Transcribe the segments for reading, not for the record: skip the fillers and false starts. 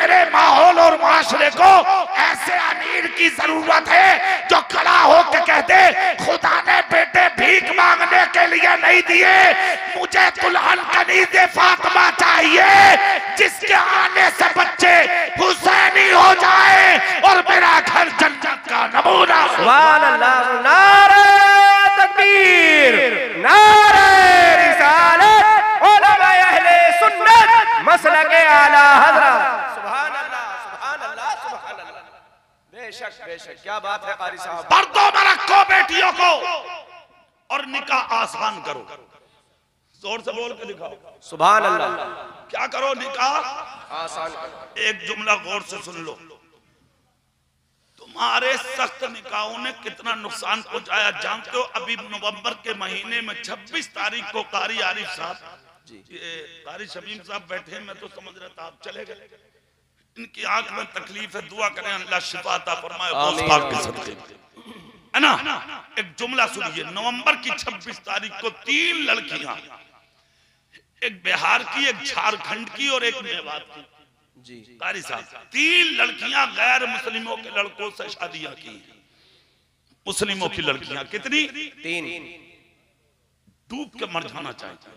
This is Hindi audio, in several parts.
मेरे माहौल और माशरे को ऐसे अमीर की जरूरत है जो खड़ा होकर कहते खुदा ने बेटे भीख मांगने के लिए नहीं दिए, मुझे दुल्हन कनीज़े फातिमा चाहिए जिसके आने से बच्चे हुसैनी हो जाए और मेरा घर जन्नत का नमूना। सुभान अल्लाह। नारे तकबीर, नारे रिसालत, उलमाए अहले सुन्नत, मसलके आला हज़रत। सुभान अल्लाह, सुभान अल्लाह, सुभान अल्लाह। बेशक बेशक, क्या बात है कारी साहब। पर्दों में रखो बेटियों को और निकाह आसान करो। जोर से बोल के दिखाओ। सुभान अल्लाह। क्या करो? निकाह आसान करो। एक जुमला गौर से सुन लो, तुम्हारे सख्त निकाहों ने कितना नुकसान पहुंचाया जानते हो? अभी नवंबर के महीने में 26 तारीख को कारी आरिफ साहब, कारी शमीम साहब बैठे, मैं तो समझ रहा था आप चले गए। इनकी आंख में तकलीफ है, दुआ करें अल्लाह शिफा अता फरमाए है ना। एक जुमला सुनिए, नवंबर की 26 तारीख को 3 लड़कियां, एक बिहार की, एक झारखंड की और एक मेवात की, जी कारी साहब, 3 लड़कियां गैर मुस्लिमों के लड़कों से शादियां की। मुस्लिमों की लड़कियां कितनी? 3। डूब के मर जाना चाहिए।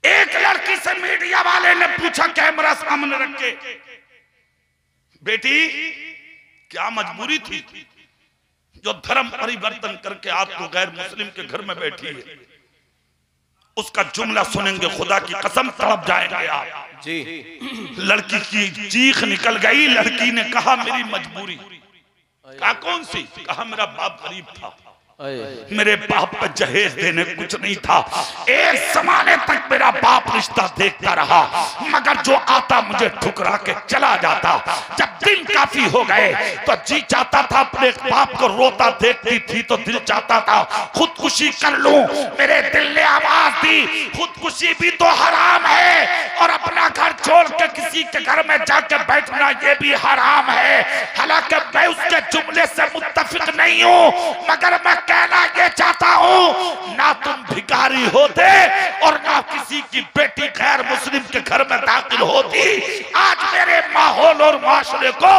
एक लड़की से मीडिया वाले ने पूछा कैमरा सामने रख के, बेटी क्या मजबूरी थी जो धर्म परिवर्तन करके आपको गैर मुस्लिम के घर में बैठी है? उसका जुमला सुनेंगे खुदा की कसम तड़प जाएंगे आप जी। लड़की की चीख निकल गई। लड़की ने कहा मेरी मजबूरी। कहा कौन सी? कहा मेरा बाप गरीब था, मेरे बाप पे जहेज देने कुछ नहीं था, एक जमाने तक मेरा बाप रिश्ता देखता रहा मगर जो आता मुझे ठुकरा के चला जाता। जब दिन काफी हो गए तो जी चाहता था अपने बाप को रोता देखती थी तो दिल चाहता था खुदकुशी कर लूं। मेरे दिल ने आवाज दी खुदकुशी भी तो हराम है और अपना घर छोड़ के किसी के घर में जाके बैठना ये भी हराम है। हालांकि मैं उसके जुमले से मुत्तफिक नहीं हूं मगर मैं कहना ये चाहता हूं ना तुम भिखारी होते और ना किसी की बेटी गैर मुस्लिम के घर में दाखिल होती। आज मेरे माहौल और माशरे को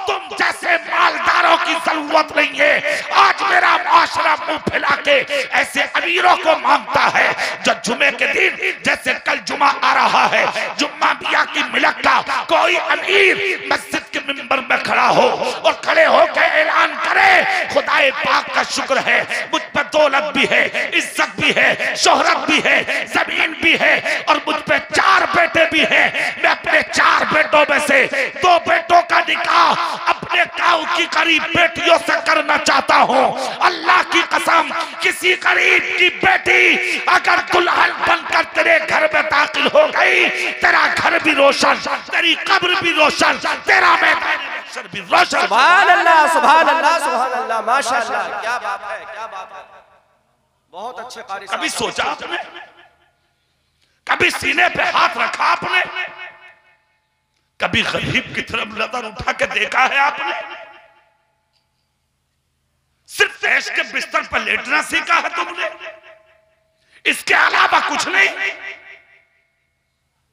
तुम जैसे मालदारों की जरूरत नहीं है। आज मेरा माशरा मुंह फैला के ऐसे अमीरों को मांगता है जो जुमे के दिन, जैसे कल जुमा आ रहा है, जुम्मा बिया की मिलक का कोई अमीर मस्जिद के मिंबर में खड़ा हो और खड़े होकर ऐलान करे खुदाए पाक का शुक्र है मुझ पर दौलत भी है, इज्जत भी है, शोहरत भी है, जमीन भी है और मुझ पे 4 बेटे भी हैं। मैं अपने 4 बेटों में से 2 बेटों का निकाह अपने काऊ की करीब बेटियों से करना चाहता हूँ। अल्लाह की कसम किसी करीब की बेटी अगर दुल्हन बनकर तेरे घर में दाखिल हो गई, तेरा घर भी रोशन, तेरी कब्र भी रोशन, तेरा मैदान भी रोशन। सुभान अल्लाह, सुभान अल्लाह, सुभान अल्लाह, माशाअल्लाह। क्या बात है, क्या बात है। बहुत अच्छे कारी साहब। कभी सोचा आपने? कभी सीने पे हाथ रखा आपने? कभी गरीब की तरफ नजर उठा के देखा है आपने? सिर्फ ऐश के बिस्तर पर लेटना सीखा है तुमने, इसके अलावा कुछ नहीं।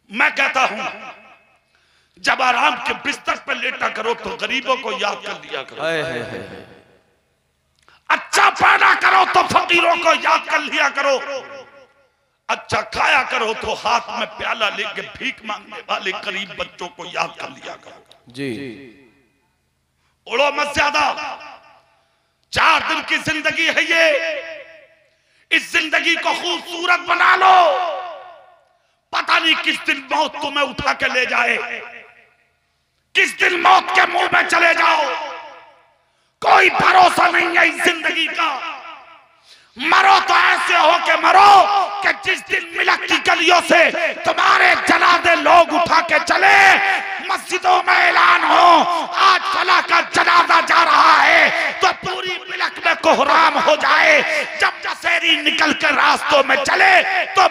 मैं कहता हूं जब आराम के बिस्तर पर लेटा करो तो गरीबों को याद कर लिया करो। अच्छा पैदा करो तो फकीरों को याद कर लिया करो। अच्छा खाया करो तो हाथ में प्याला लेके भीख मांगने वाले गरीब बच्चों को याद कर लिया करो। जी उड़ो मत ज्यादा। 4 दिन की जिंदगी है ये, इस जिंदगी को खूबसूरत बना लो। पता नहीं किस दिन मौत तुम्हें उठा के ले जाए, किस दिन मौत के मुंह में चले जाओ, कोई भरोसा नहीं है इस जिंदगी का। मरो तो ऐसे हो के मरो कि जिस दिन मिलक की गलियों से तुम्हारे जनाजे लोग उठा के चले, मस्जिदों में ऐलान हो आज फला का जनाजा जा रहा है तो पूरी मिलक में कोहराम हो जाए। जब दशहरी निकल कर रास्तों में चले तो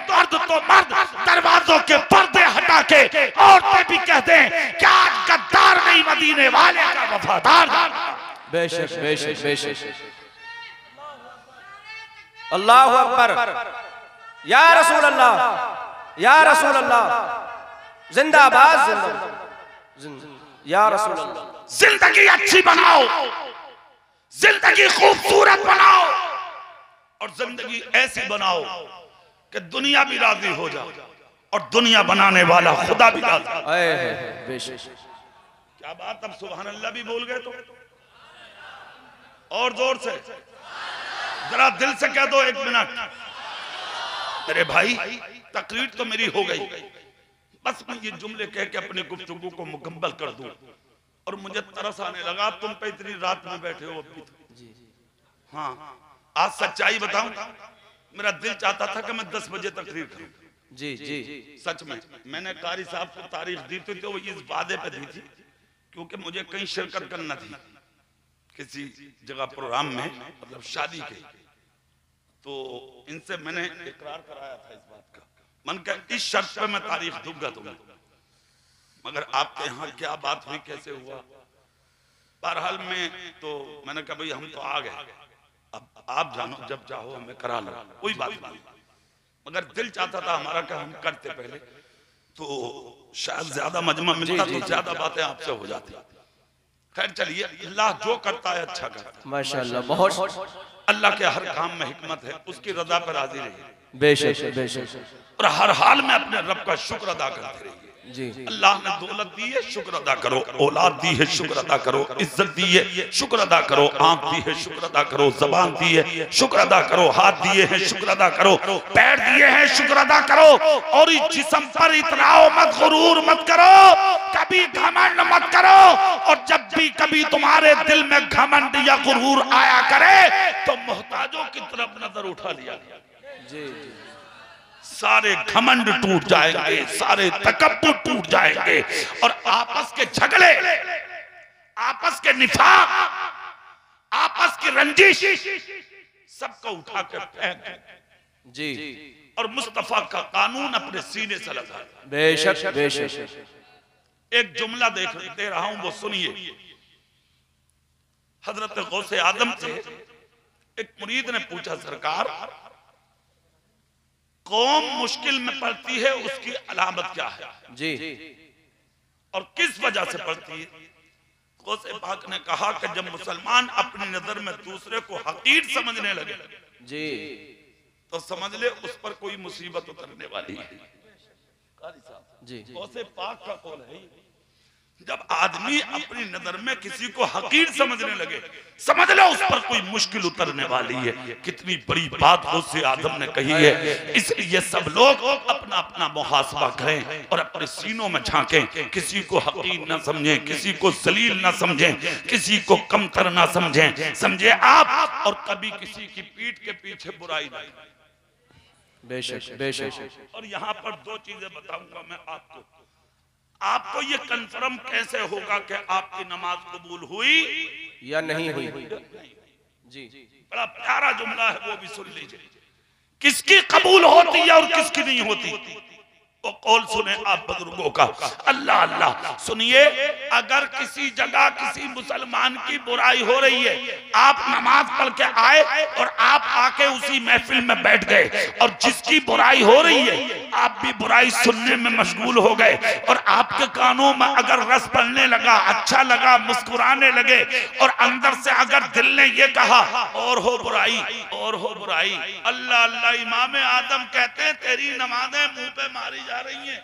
मर्द दरवाजों के पर्दे हटा के औरतें भी कहते हैं कि आज गद्दार नहीं मदीने वाले का वफादार। बेशक बेशक बेशक। अल्लाहु अकबर। या रसूल अल्लाह, या रसूल अल्लाह, जिंदाबाद जिंदाबाद या रसूल अल्लाह। जिंदगी अच्छी बनाओ, जिंदगी खूबसूरत बनाओ और जिंदगी ऐसी बनाओ कि दुनिया भी राजी हो जाए और दुनिया बनाने वाला खुदा भी राजी। क्या बात, अब सुभान अल्लाह भी बोल गए तो और जोर से जरा दिल से कह दो एक मिनट। अरे भाई तकरीर तो मेरी हो गई, बस मैं ये जुमले कह के अपनी गुफ्तगू को मुकम्मल कर दूं और मुझे तरस आने लगा तुम पे इतनी रात में बैठे हो अभी तो। हाँ आज सच्चाई बताऊं, मेरा दिल चाहता था कि मैं 10 बजे तकरीर करूं। जी जी सच में मैंने कारी साहब को तारीख दी थी तो वो इस वादे पे दी थी क्योंकि मुझे कहीं शिरकत करना थी किसी जगह प्रोग्राम में, मतलब शादी के, तो इनसे मैंने इकरार कराया था इस बात का। मन का इस शर्त पे मैं तारीख दूंगा तुम्हें, मगर आपके यहाँ क्या बात हुई, कैसे हुआ, बहरहाल में तो मैंने कहा भाई हम तो आ गए, अब आप जानो, जब चाहो हमें करा लो, कोई बात नहीं। मगर दिल चाहता था हमारा कि हम करते पहले तो शायद ज्यादा मजमा मिलता तो ज्यादा बातें आपसे हो जाती। खैर चलिए, अल्लाह जो करता है अच्छा करता है माशाअल्लाह। बहुत अल्लाह के हर काम में हिकमत है, उसकी रजा पर राजी रहिए बेशक बेशक, और हर हाल में अपने रब का शुक्र अदा करते रहिए। जी अल्लाह ने दौलत दी है शुक्र अदा करो, औलाद दी है शुक्र अदा करो, इज्जत दी है शुक्र अदा करो, आंख दी है शुक्र अदा करो, जबान दी है शुक्र अदा करो, हाथ दिए हैं शुक्र अदा करो, पैर दिए हैं शुक्र अदा करो, और इस जिस्म पर इतराओ मत, गुरूर मत करो, कभी घमंड मत करो, और जब भी कभी तुम्हारे दिल में घमंड या गुरूर आया करे तो मोहताजों की तरफ नजर उठा लिया। जी सारे घमंड टूट जाएंगे, सारे तकब्बुर टूट जाएंगे, और आपस के झगड़े, आपस के निफाक, आपस की रंजिश सबको उठा कर फेंक जी, और मुस्तफा का कानून अपने सीने से लगा। बेशक बेशक। एक जुमला दे रहा हूं, वो सुनिए। हजरत गौसे आदम से एक मुरीद ने पूछा, सरकार कौम मुश्किल में पड़ती है उसकी अलामत क्या है जी, और किस वजह से पड़ती है? गौसे पाक ने कहा कि जब मुसलमान अपनी नजर में दूसरे को हकीर समझने लगे जी, तो समझ ले उस पर कोई मुसीबत उतरने वाली है। जी गौसे पाक का कौल है, जब आदमी अपनी नजर में किसी को हकीर समझने लगे समझ लो उस पर कोई मुश्किल उतरने वाली है। कितनी बड़ी बात गौसे आदम ने कही है। इसलिए सब लोग अपना अपना मुहासबा करें और अपने सीनों में झांकें, किसी को हकीर ना समझें, किसी को जलील ना समझें, किसी को कमतर ना समझें, समझे आप, और कभी किसी की पीठ के पीछे बुराई ना करें। बेशक बेशक। और यहाँ पर दो चीजें बताऊंगा मैं आपको। आपको ये कंफर्म कैसे होगा कि आपकी नमाज कबूल हुई या नहीं हुई? जी, बड़ा प्यारा जुमला है, वो भी सुन लीजिए। किसकी कबूल होती है और किसकी नहीं होती, वो कौल सुने आप बुजुर्गों का। अल्लाह अल्लाह सुनिए, अगर किसी जगह किसी मुसलमान की बुराई हो रही है, आप नमाज पढ़ के आए और आप आके उसी महफिल में बैठ गए, और जिसकी बुराई हो रही है आप भी बुराई सुनने में मशगूल हो गए, और आपके कानों में अगर रस पड़ने लगा, अच्छा लगा, मुस्कुराने लगे, और अंदर से अगर दिल ने ये कहा और हो बुराई और हो बुराई, अल्लाह अल्लाह, इमाम आदम कहते हैं तेरी नमाजें मुंह पे मारी जा रही हैं,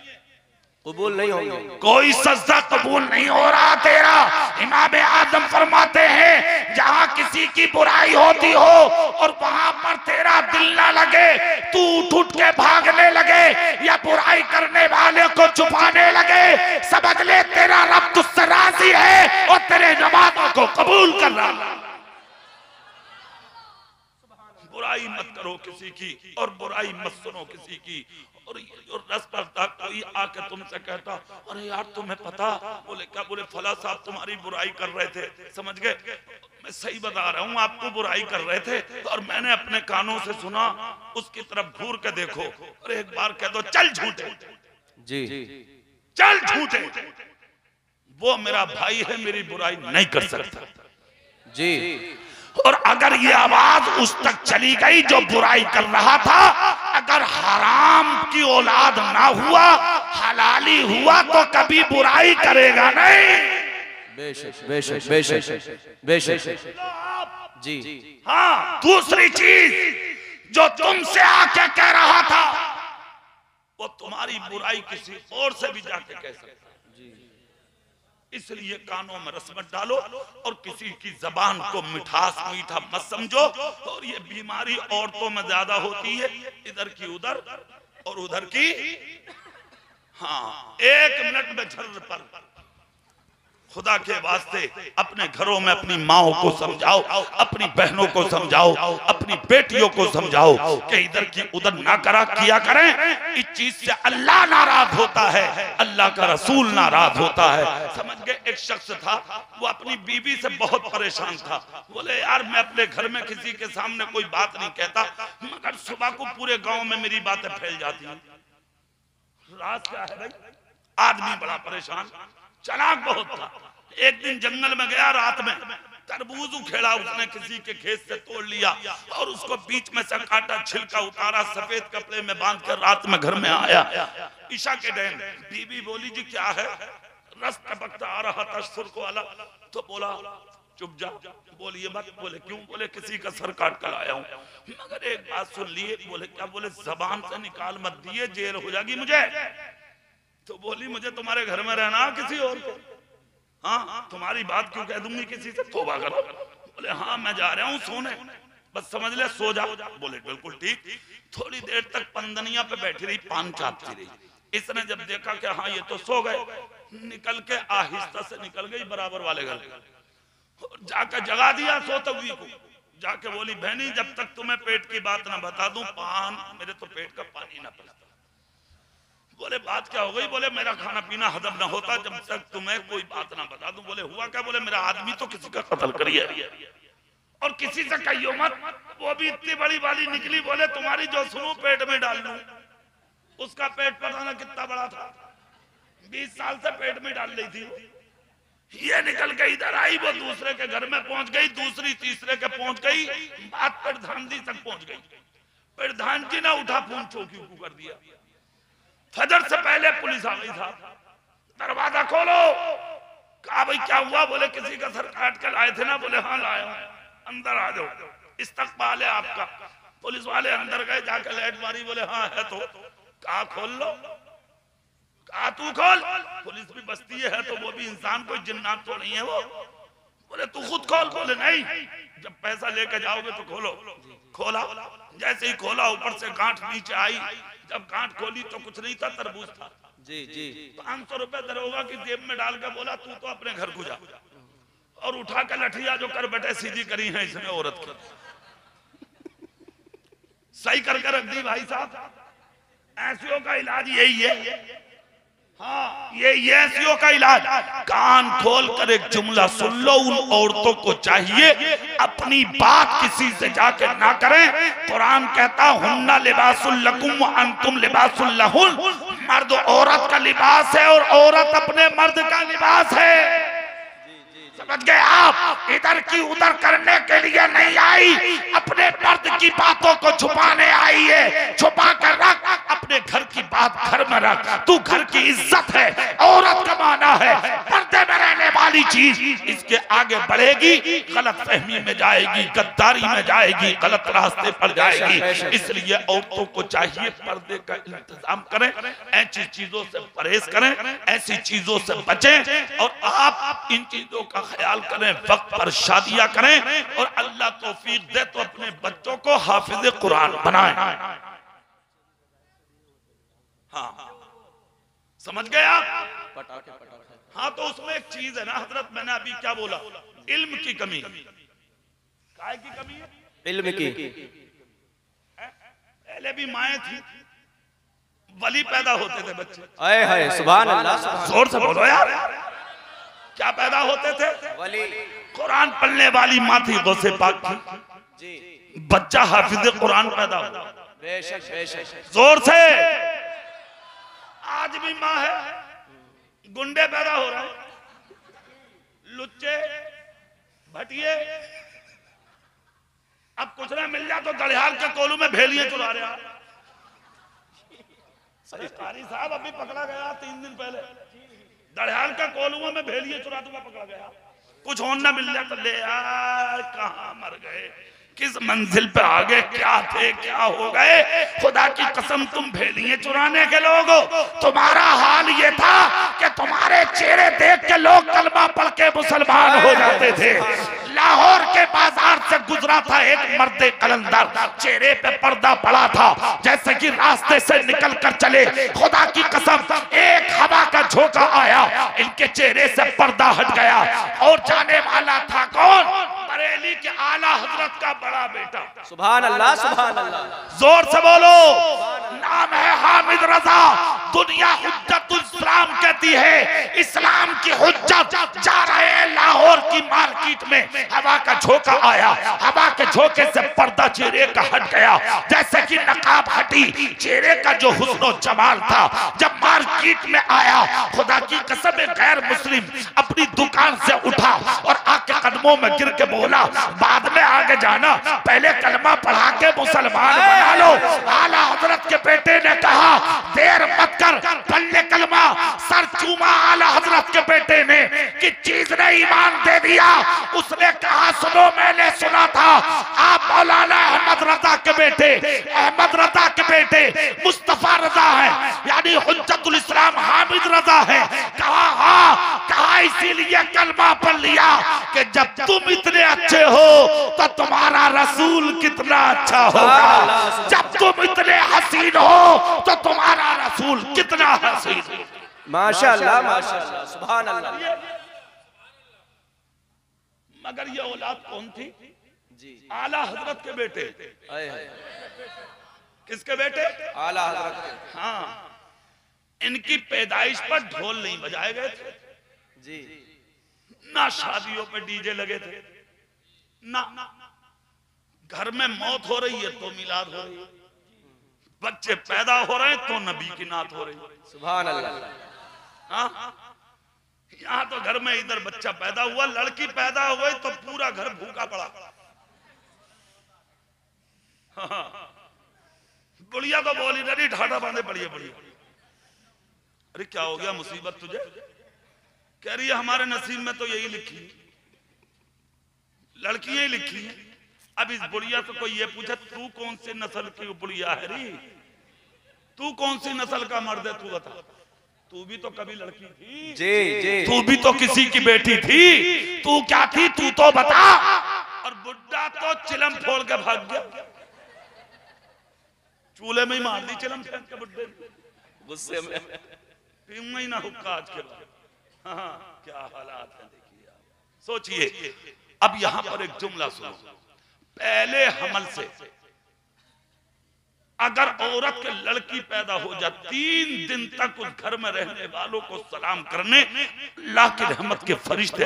कबूल नहीं होंगे, कोई सजदा कबूल नहीं हो रहा तेरा। इमाम आदम फरमाते हैं जहां किसी की बुराई होती हो और वहां पर तेरा दिल ना लगे, तू उठ के भागने लगे या बुराई करने वाले को छुपाने लगे, समझ ले तेरा रब तुझसे राजी है और तेरे नमाज़ों को कबूल कर रहा है। बुराई मत करो किसी की और बुराई मत सुनो किसी की। और रस पड़ता कोई आके तुमसे कहता अरे यार तुम्हें पता, बोले क्या, बोले फला साहब तुम्हारी बुराई कर रहे थे, समझ गए, मैं सही बता रहा हूँ आपको बुराई कर रहे थे और मैंने अपने कानों से सुना, उसकी तरफ घूर के देखो, और एक बार कह दो चल झूठे, जी चल झूठे, वो मेरा भाई है, मेरी बुराई नहीं कर सकता जी। और अगर ये आवाज उस तक चली गई जो बुराई कर रहा था, अगर हराम की औलाद ना हुआ हलाली हुआ तो कभी बुराई करेगा नहीं। बेशक बेशक बेशक बेशक जी। हाँ, दूसरी चीज जो तुमसे आके कह रहा था, वो तुम्हारी बुराई किसी और से भी जाके कह सकता है। इसलिए कानों में रस मत डालो और किसी की जबान को मिठास मीठा मत समझो। और ये बीमारी औरतों में ज्यादा होती है, इधर की उधर और उधर की। हाँ, 1 मिनट में झर्र पर। खुदा के वास्ते अपने घरों में अपनी माओ को समझाओ, अपनी बहनों को समझाओ, अपनी बेटियों को समझाओ कि इधर की उधर ना करा किया करें। इस चीज से अल्लाह नाराज होता है, अल्लाह का रसूल नाराज होता है। समझ गए? एक शख्स था, वो अपनी बीवी से बहुत परेशान था। बोले यार मैं अपने घर में किसी के सामने कोई बात नहीं कहता, मगर सुबह को पूरे गाँव में मेरी बातें फैल जाती हैं। राज क्या है भाई? आदमी बड़ा परेशान, चालाक बहुत था। एक दिन जंगल में गया, रात में तरबूज उखेड़ा उसने, किसी के खेत से तोड़ लिया और उसको बीच में से काटा, छिलका उतारा, सफेद कपड़े में बांध कर रात में घर में आया। ईशा के टाइम बीबी बोली जी क्या है? रस टपकता आ रहा था सुर्ख वाला। तो बोला चुप जा। बोलिए मत। बोले क्यों? बोले किसी का सर काट कर आया हूँ। मगर एक बात सुन लिए। बोले क्या? बोले जबान से निकाल मत दिए, जेल हो जाएगी मुझे। तो बोली मुझे तुम्हारे घर में रहना किसी और को? हाँ, तुम्हारी बात क्यों कह दूंगी किसी से? तौबा करो। बोले हाँ मैं जा रहा हूँ सोने, बस समझ ले सो जा। बोले बिल्कुल ठीक। थोड़ी देर तक पंदनिया पे बैठी रही, पान चाटती रही। इसने जब देखा कि हाँ ये तो सो गए, निकल के आहिस्ता से निकल गई बराबर वाले घर, जाकर जगा दिया सोते हुए को। जाके बोली बहनी जब तक तुम्हें पेट की बात ना बता दूं, पान मेरे तो पेट का पानी ना पड़ता। बोले बात क्या हो गई? बोले मेरा खाना पीना हजम ना होता जब तक तुम्हें कोई बात ना बता दूं। बोले हुआ क्या? बोले मेरा आदमी तो किसी का कत्ल करिए और किसी से कहियो मत, वो भी इतनी बड़ी वाली निकली। बोले तुम्हारी जो सुनू पेट में डाल लूं। उसका पेट पता ना कितना बड़ा था, 20 साल से पेट में डाल रही थी। ये निकल के इधर आई, वो दूसरे के घर में पहुंच गई, दूसरी तीसरे के पहुंच गई, बात प्रधान जी तक पहुंच गई। प्रधान जी ने उठा फोन चौकी को कर दिया। फजर से पहले पुलिस आ गई था। दरवाजा खोलो। कहा भाई क्या हुआ? बोले किसी का सर काट कर लाए थे ना। बोले हाँ लाया हूं, अंदर आ जाओ, इस्तकबाल है आपका। पुलिस वाले अंदर गए, जाकर लाइट मारी। बोले हाँ है तो। कहा खोल लो। कहा तू खोल। पुलिस भी बस्ती है तो वो भी इंसान, कोई जिन्नात तो नहीं है वो। बोले तू खुद खोल। बोले नहीं, जब पैसा लेके जाओगे तो खोलो। खोला, जैसे ही खोला ऊपर से गांठ नीचे आई। जब गांठ खोली तो कुछ नहीं था, तरबूज था। जी जी। 500 रुपए दरोगा की जेब में डाल के बोला तू तो अपने घर को जा। और उठा के लठिया जो कर बैठे सीधी करी है इसने औरत की, सही करके रख दी। भाई साहब ऐसियों का इलाज यही है। हाँ ये ऐसियों का इलाज। कान खोल कर एक जुमला सुन लो, उन औरतों को चाहिए अपनी बात किसी से जाके ना करें। कुरान कहता हुन्ना लिबासुल लकुम व अंतुम लिबासुल लहुन। मर्द औरत का लिबास है और औरत अपने मर्द का लिबास है। समझ गए आप? इधर की उधर करने के लिए नहीं आई, अपने मर्द की बातों को छुपाने आई है। छुपा कर रख, अपने घर की बात घर में रख। तू घर की इज्जत है, औरत का माना है, पर्दे में रहने वाली चीज इसके आगे बढ़ेगी, गलत फहमी में जाएगी, गद्दारी में जाएगी, गलत रास्ते पर जाएगी। इसलिए औरतों को चाहिए पर्दे का इंतजाम करें, ऐसी चीजों से परहेज करें, ऐसी चीजों से बचें। और आप इन चीजों का ख्याल करें, वक्त पर शादियां करें और अल्लाह तौफीक दे तो अपने बच्चों को हाफिज कुरान बनाएं। हाँ समझ गए आप? हाँ तो उसमें एक चीज है ना हजरत, मैंने अभी क्या बोला? इल्म की कमी। काय की कमी है? इल्म की। पहले भी माएँ थी, वली पैदा होते थे बच्चे। आए हाय सुभान अल्लाह। जोर से बोलो यार। क्या पैदा होते थे? वली। कुरान पढ़ने वाली माँ थी, गौसे पाक थी, बच्चा हाफिज कुरान पैदा हो। बेशक बेशक। जोर से। आज भी माँ है, गुंडे पैदा हो रहे हैं, लुच्चे भटिए। अब कुछ ना मिल जाए तो दड़ियाल के कोलू में भेलिए चुरा रहे हैं। कारी साहब अभी पकड़ा गया 3 दिन पहले दड़ियाल का कोलुआ में भेड़िए चुराते हुए पकड़ा गया। कुछ और न मिल जाए तो ले यार कहाँ मर गए, किस मंजिल पे आ गए, क्या थे क्या हो गए। खुदा की कसम तुम भेड़िए चुराने के लोग हो। तुम्हारा हाल ये था कि तुम्हारे चेहरे देख के लोग कलमा पढ़ के मुसलमान हो जाते थे। लाहौर के बाजार से गुजरा था एक मर्द कलंदर, चेहरे पे पर्दा पड़ा था जैसे कि रास्ते से निकल कर चले। खुदा की कसम एक हवा का झोंका आया, इनके चेहरे से पर्दा हट गया और जाने वाला था कौन? बरेली के आला हजरत का बड़ा बेटा। सुभान अल्लाह सुभान अल्लाह, जोर से बोलो। नाम है हामिद रजा। दुनिया हुज्जतुल इस्लाम कहती है, इस्लाम की हुज्जत। जा रहे हैं लाहौर की मार्केट में, हवा का झोंका आया, हवा के झोंके से पर्दा चेहरे का हट गया जैसे कि नकाब हटी। चेहरे का जो हुस्न जमाल था जब मार्केट में आया, खुदा की कसम गैर मुस्लिम अपनी दुकान से उठा और आके कदमों में गिर के बोला, बाद में आगे जाना, पहले कलमा पढ़ा के मुसलमान बना लो। आला हजरत के बेटे ने कहा देर मत कर, पल्ले कलमा। सर चूमा आला हजरत के बेटे ने कि चीज ने ईमान दे दिया। उसने कहा सुनो, मैंने सुना था आप मौलाना अहमद रजा के बेटे, अहमद रजा के बेटे मुस्तफा रजा है, यानी हुज्जतुल इस्लाम हामिद रजा है। कहा हाँ, कहा इसीलिए कलमा पढ़ लिया कि जब तुम इतने अच्छे हो तो तुम्हारा रसूल कितना अच्छा होगा, जब तुम इतने हसीन हो तो तुम्हारा रसूल कितना हसीन। माशाअल्लाह माशाअल्लाह सुभान अल्लाह। मगर ये औलाद कौन थी? जी आला हजरत के बेटे। किसके बेटे? आला हजरत के। हाँ, इनकी पैदाइश पर ढोल नहीं बजाए गए थे जी, ना शादियों पे डीजे लगे थे, ना घर में मौत हो रही है तो मिलाद हो रही है, बच्चे पैदा हो रहे हैं तो नबी की नात हो रही है। सुभान अल्लाह। हाँ, यहाँ तो घर में इधर बच्चा पैदा हुआ, लड़की पैदा हो गई तो पूरा घर भूखा पड़ा। हाँ, बुढ़िया तो बोली नहीं, ढाढ़ा बांधे पड़ी है बुढ़िया। अरे क्या हो गया, मुसीबत तुझे? कह रही है हमारे नसीब में तो यही लिखी, लड़कियां ही लिखी है। अब इस बुढ़िया से कोई ये पूछे तू कौन सी नस्ल की बुढ़िया है री, तू कौन सी नस्ल का मर्द है, तू बता। तू भी तो कभी लड़की थी जी जी, तू भी तो किसी की बेटी थी, तू क्या थी तू तो बता। और बुड्ढा तो चिलम फोड़ के भाग गया, चूल्हे में ही मार दी चिलम फेंक के बुड्ढे, गुस्से में पीऊंगा ही ना हुक्का आज के बाद। हाँ, क्या हालात है देखिए आप, सोचिए। अब यहां पर एक जुमला सुनो, पहले हमल से अगर औरत के लड़की पैदा हो जाए 3 दिन तक उस घर में रहने वालों को सलाम करने अल्लाह की रहमत के फरिश्ते।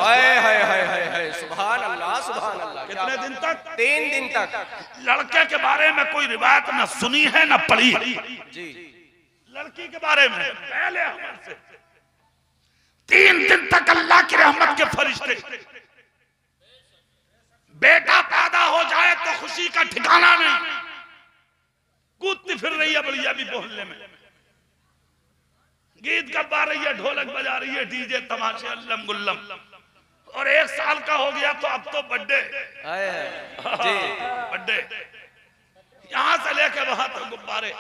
सुभान अल्लाह सुभान अल्लाह। कितने दिन तक? 3 दिन तक। लड़के के बारे में कोई रिवायत न सुनी है न पढ़ी है जी, लड़की के बारे में पहले हमल से 3 दिन तक अल्लाह की रहमत के फरिश्ते। बेटा पैदा हो जाए तो खुशी का ठिकाना नहीं, कूदती फिर रही है बढ़िया भी मोहल्ले में, गीत गा रही है, ढोलक बजा रही है, डीजे तमाशे अल्लम गुल्लम। और 1 साल का हो गया तो अब तो बर्थडे जी, बर्थडे यहां से लेके वहां तक गुब्बारे।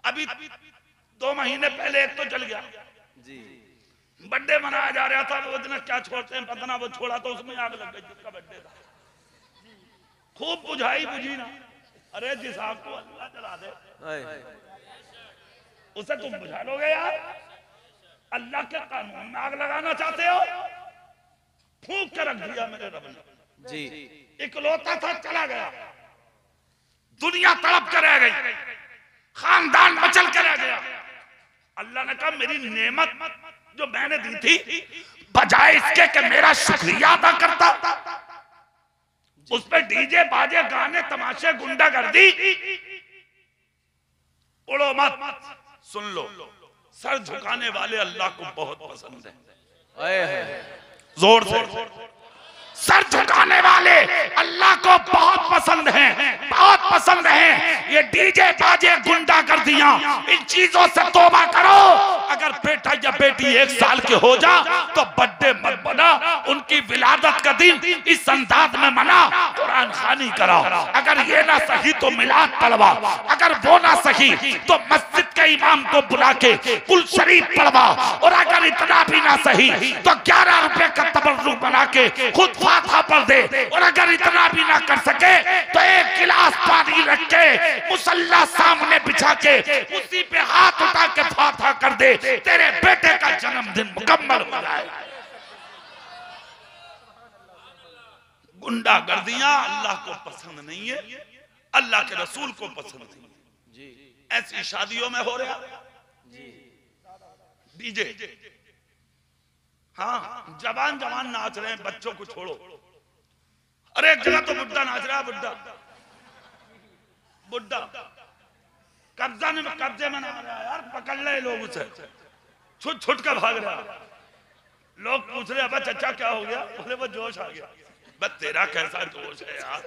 अभी 2 महीने पहले एक तो चल गया जी, बर्थडे मनाया जा रहा था, वो दिन क्या छोड़ते हैं पता ना, वो छोड़ा तो उसमें आग लग गई जिसका बर्थडे था। खूब बुझाई बुझी ना, अरे जिस आग को अल्लाह जला दे उसे तुम बुझा लोगे यार? अल्लाह के कानून में आग लगाना चाहते हो? फूंक के रख दिया मेरे रब ने जी। इकलौता था, चला गया, दुनिया तड़प कर रह गई, खानदान मचल कर रह गया। अल्लाह ने कहा मेरी नेमत जो मैंने दी थी, बजाय इसके कि मेरा शुक्रिया अदा करता, उस पर डीजे बाजे गाने तमाशे गुंडागर्दी। उड़ो मत, सुन लो, सर झुकाने वाले अल्लाह को बहुत पसंद है। जोर से सर झुकाने वाले अल्लाह को बहुत पसंद हैं, बहुत पसंद हैं। ये डीजे बाजे गुंडागर्दियां, इन चीजों से तौबा करो। अगर बेटा या बेटी 1 साल के हो जा तो बर्थडे मत बना, उनकी विलादत का दिन इस अंदाज में मना, कुरान खानी करा। अगर ये ना सही तो मिलाद पढ़वा, अगर वो ना सही तो मस्जिद के इमाम को बुला के कुल शरीफ पढ़वा, और अगर इतना भी ना सही तो 11 रुपए का तबर्रुक बना के खुद फातिहा पढ़ दे, और अगर इतना भी ना कर सके तो 1 गिलास पानी रख के मुसल्ला सामने बिछा के उसी पे हाथ उठा के फातिहा कर दे, तेरे बेटे का जन्मदिन मुकम्मल हो जाए। गुंडागर्दियां अल्लाह को पसंद नहीं है, अल्लाह के रसूल को पसंद नहीं है जी। ऐसी शादियों में हो रहा जी डीजे, हाँ जवान जवान नाच रहे हैं, बच्चों को छोड़ो। अरे एक जगह तो बुड्ढा नाच रहा है, बुड्ढा कब्जे में ना रहा है यार, पकड़ ले लोग उसे, छुट छुट कर भाग रहा है। लोग पूछ रहे अब चचा क्या हो गया, बोले वो जोश आ गया। बस तेरा कैसा जोश है यार,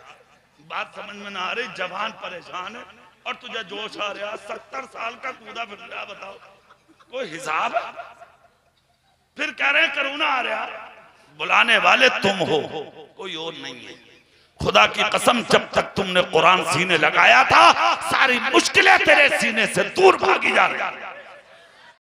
बात समझ में ना आ रही। जवान परेशान है और तुझे जोश आ रहा, 70 साल का कूदा फिर रहा, बताओ कोई हिसाब है? फिर कह रहे हैं करोना आ रहा, बुलाने वाले तुम हो, कोई और नहीं है। खुदा की कसम, जब तक तुमने कुरान सीने लगाया था सारी मुश्किलें तेरे सीने से दूर भागी जा रही।